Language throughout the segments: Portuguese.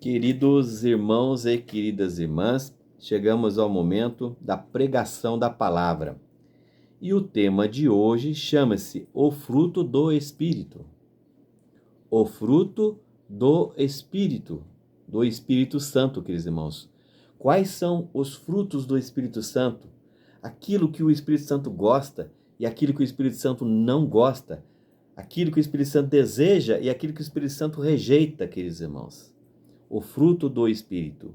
Queridos irmãos e queridas irmãs, chegamos ao momento da pregação da palavra. E o tema de hoje chama-se O Fruto do Espírito. O fruto do Espírito Santo, queridos irmãos. Quais são os frutos do Espírito Santo? Aquilo que o Espírito Santo gosta e aquilo que o Espírito Santo não gosta. Aquilo que o Espírito Santo deseja e aquilo que o Espírito Santo rejeita, queridos irmãos. O fruto do Espírito.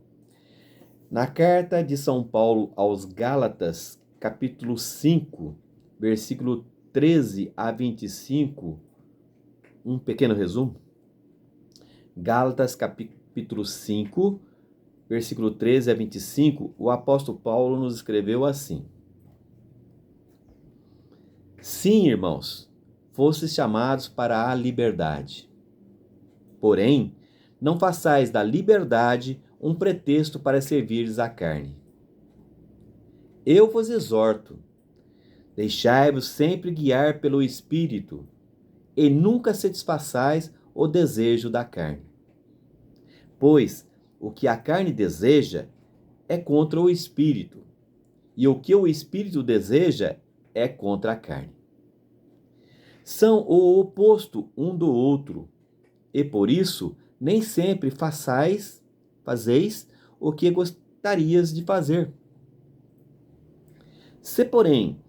Na carta de São Paulo aos Gálatas, capítulo 5, versículo 13 a 25, um pequeno resumo. Gálatas, capítulo 5, versículo 13 a 25, o apóstolo Paulo nos escreveu assim: Sim, irmãos, fostes chamados para a liberdade. Porém, não façais da liberdade um pretexto para servires à carne. Eu vos exorto, deixai-vos sempre guiar pelo Espírito, e nunca satisfaçais o desejo da carne. Pois o que a carne deseja é contra o Espírito, e o que o Espírito deseja é contra a carne. São o oposto um do outro, e por isso nem sempre fazeis o que gostarias de fazer. Se, porém,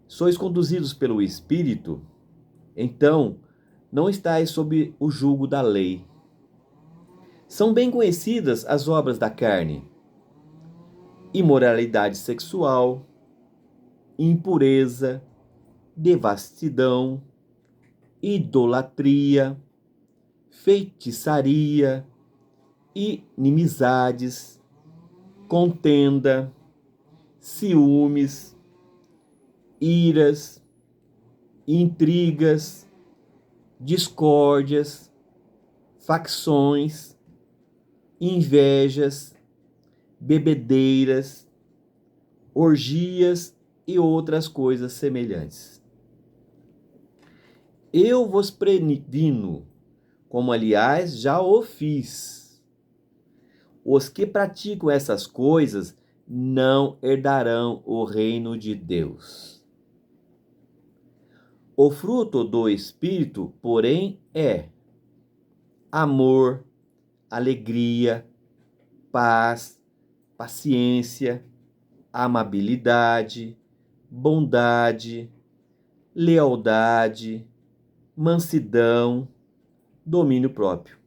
sois conduzidos pelo Espírito, então não estáis sob o jugo da lei. São bem conhecidas as obras da carne: imoralidade sexual, impureza, devassidão, idolatria, feitiçaria, inimizades, contenda, ciúmes, iras, intrigas, discórdias, facções, invejas, bebedeiras, orgias e outras coisas semelhantes. Eu vos previno, como aliás já o fiz. Os que praticam essas coisas não herdarão o reino de Deus. O fruto do Espírito, porém, é amor, alegria, paz, paciência, amabilidade, bondade, lealdade, mansidão, domínio próprio.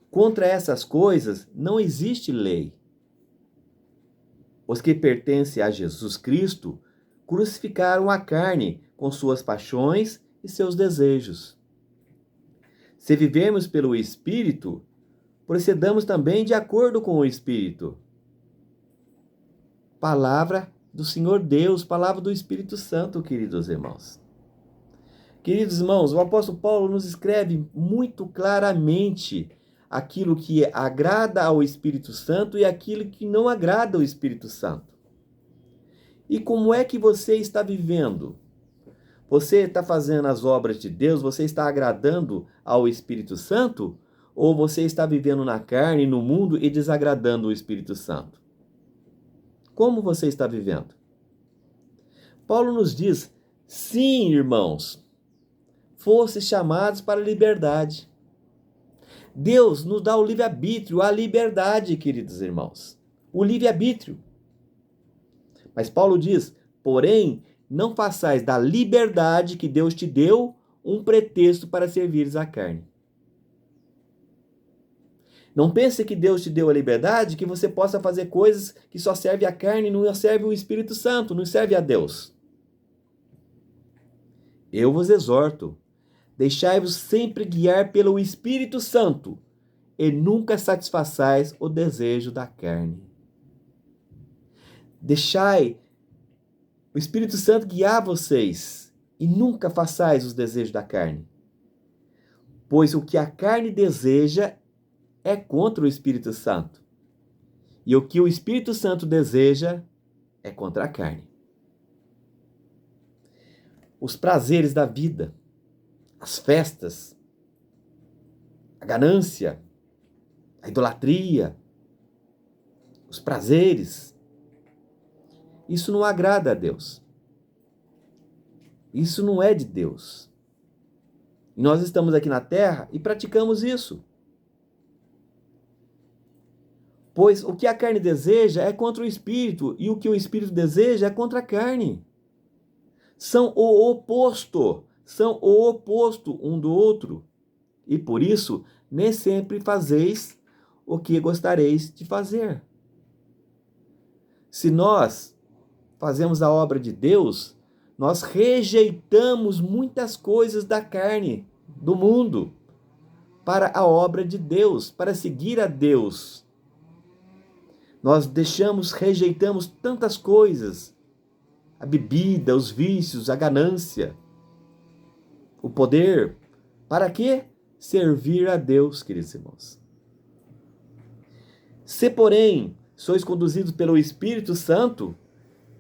Contra essas coisas não existe lei. Os que pertencem a Jesus Cristo crucificaram a carne com suas paixões e seus desejos. Se vivermos pelo Espírito, procedamos também de acordo com o Espírito. Palavra do Senhor Deus, palavra do Espírito Santo, queridos irmãos. Queridos irmãos, o apóstolo Paulo nos escreve muito claramente aquilo que agrada ao Espírito Santo e aquilo que não agrada ao Espírito Santo. E como é que você está vivendo? Você está fazendo as obras de Deus? Você está agradando ao Espírito Santo? Ou você está vivendo na carne, no mundo e desagradando o Espírito Santo? Como você está vivendo? Paulo nos diz: sim, irmãos, fostes chamados para a liberdade. Deus nos dá o livre-arbítrio, a liberdade, queridos irmãos. O livre-arbítrio. Mas Paulo diz: porém, não façais da liberdade que Deus te deu um pretexto para servires à carne. Não pense que Deus te deu a liberdade que você possa fazer coisas que só servem à carne e não servem ao Espírito Santo, não servem a Deus. Eu vos exorto, deixai-vos sempre guiar pelo Espírito Santo e nunca satisfaçais o desejo da carne. Deixai o Espírito Santo guiar vocês e nunca façais os desejos da carne. Pois o que a carne deseja é contra o Espírito Santo. E o que o Espírito Santo deseja é contra a carne. Os prazeres da vida, as festas, a ganância, a idolatria, os prazeres. Isso não agrada a Deus. Isso não é de Deus. E nós estamos aqui na terra e praticamos isso. Pois o que a carne deseja é contra o espírito, e o que o espírito deseja é contra a carne. São o oposto um do outro. E por isso, nem sempre fazeis o que gostareis de fazer. Se nós fazemos a obra de Deus, nós rejeitamos muitas coisas da carne, do mundo, para a obra de Deus, para seguir a Deus. Nós rejeitamos tantas coisas, a bebida, os vícios, a ganância, o poder. Para quê? Servir a Deus, queridos irmãos. Se, porém, sois conduzidos pelo Espírito Santo,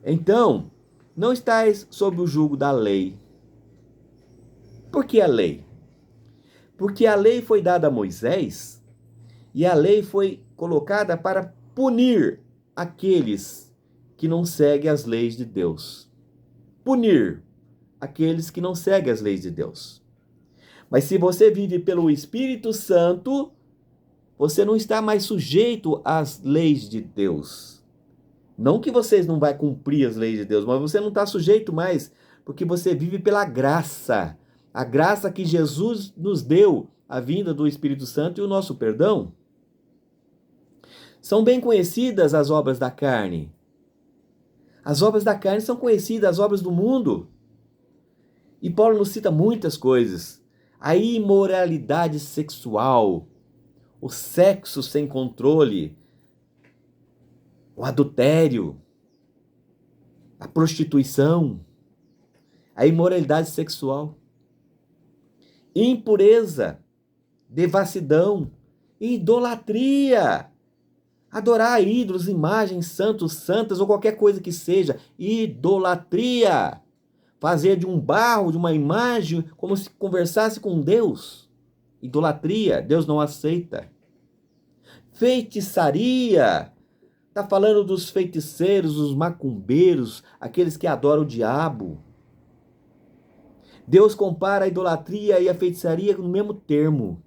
então não estáis sob o jugo da lei. Por que a lei? Porque a lei foi dada a Moisés, e a lei foi colocada para punir aqueles que não seguem as leis de Deus. Punir aqueles que não seguem as leis de Deus. Mas se você vive pelo Espírito Santo, você não está mais sujeito às leis de Deus. Não que vocês não vai cumprir as leis de Deus, mas você não está sujeito mais, porque você vive pela graça. A graça que Jesus nos deu, a vinda do Espírito Santo e o nosso perdão. São bem conhecidas as obras da carne. As obras da carne são conhecidas, as obras do mundo. E Paulo nos cita muitas coisas. A imoralidade sexual, o sexo sem controle, o adultério, a prostituição, a imoralidade sexual, impureza, devassidão, idolatria. Adorar ídolos, imagens, santos, santas ou qualquer coisa que seja. Idolatria. Fazer de um barro, de uma imagem, como se conversasse com Deus. Idolatria. Deus não aceita. Feitiçaria. Está falando dos feiticeiros, dos macumbeiros, aqueles que adoram o diabo. Deus compara a idolatria e a feitiçaria no mesmo termo,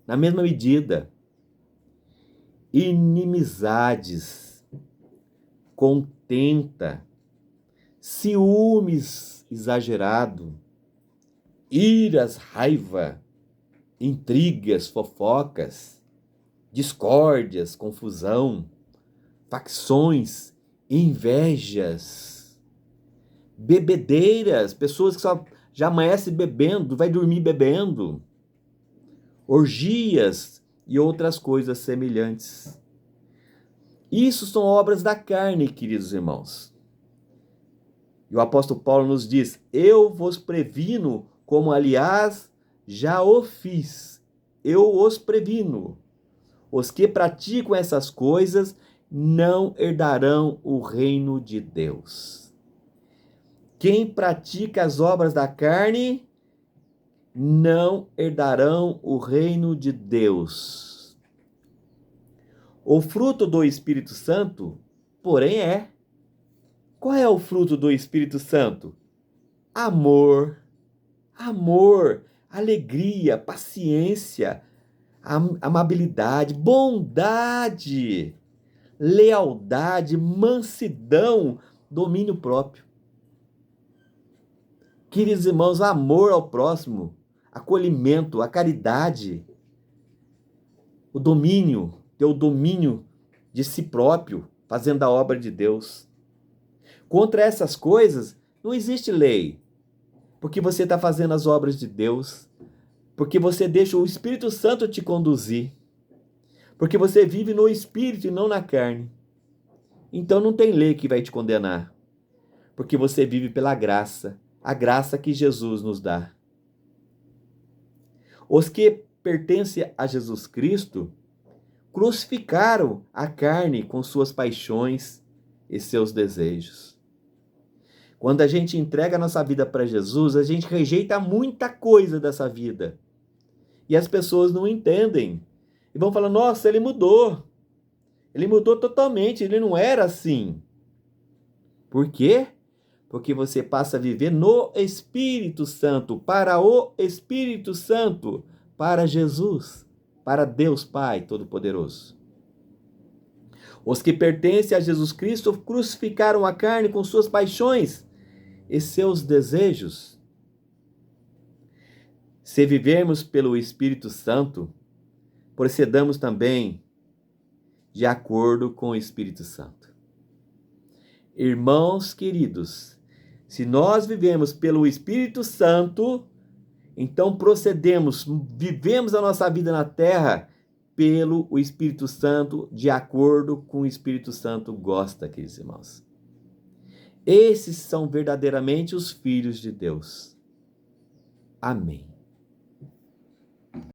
na mesma medida. Inimizades, contenta, ciúmes exagerado, iras, raiva, intrigas, fofocas, discórdias, confusão, facções, invejas, bebedeiras, pessoas que só já amanhece bebendo, vai dormir bebendo, orgias e outras coisas semelhantes. Isso são obras da carne, queridos irmãos. E o apóstolo Paulo nos diz: eu vos previno, como aliás já o fiz. Eu os previno. Os que praticam essas coisas não herdarão o reino de Deus. Quem pratica as obras da carne não herdarão o reino de Deus. O fruto do Espírito Santo, porém, é. Qual é o fruto do Espírito Santo? Amor, alegria, paciência, amabilidade, bondade, lealdade, mansidão, domínio próprio. Queridos irmãos, amor ao próximo, acolhimento, a caridade, o domínio, ter o domínio de si próprio, fazendo a obra de Deus. Contra essas coisas, não existe lei, porque você está fazendo as obras de Deus, porque você deixa o Espírito Santo te conduzir, porque você vive no Espírito e não na carne. Então não tem lei que vai te condenar, porque você vive pela graça, a graça que Jesus nos dá. Os que pertencem a Jesus Cristo crucificaram a carne com suas paixões e seus desejos. Quando a gente entrega a nossa vida para Jesus, a gente rejeita muita coisa dessa vida. E as pessoas não entendem. E vão falar, nossa, ele mudou. Ele mudou totalmente, ele não era assim. Por quê? Porque você passa a viver no Espírito Santo, para o Espírito Santo, para Jesus, para Deus Pai Todo-Poderoso. Os que pertencem a Jesus Cristo crucificaram a carne com suas paixões e seus desejos. Se vivermos pelo Espírito Santo, procedamos também de acordo com o Espírito Santo. Irmãos queridos, se nós vivemos pelo Espírito Santo, então procedemos, vivemos a nossa vida na terra pelo Espírito Santo, de acordo com o Espírito Santo gosta, queridos irmãos. Esses são verdadeiramente os filhos de Deus. Amém.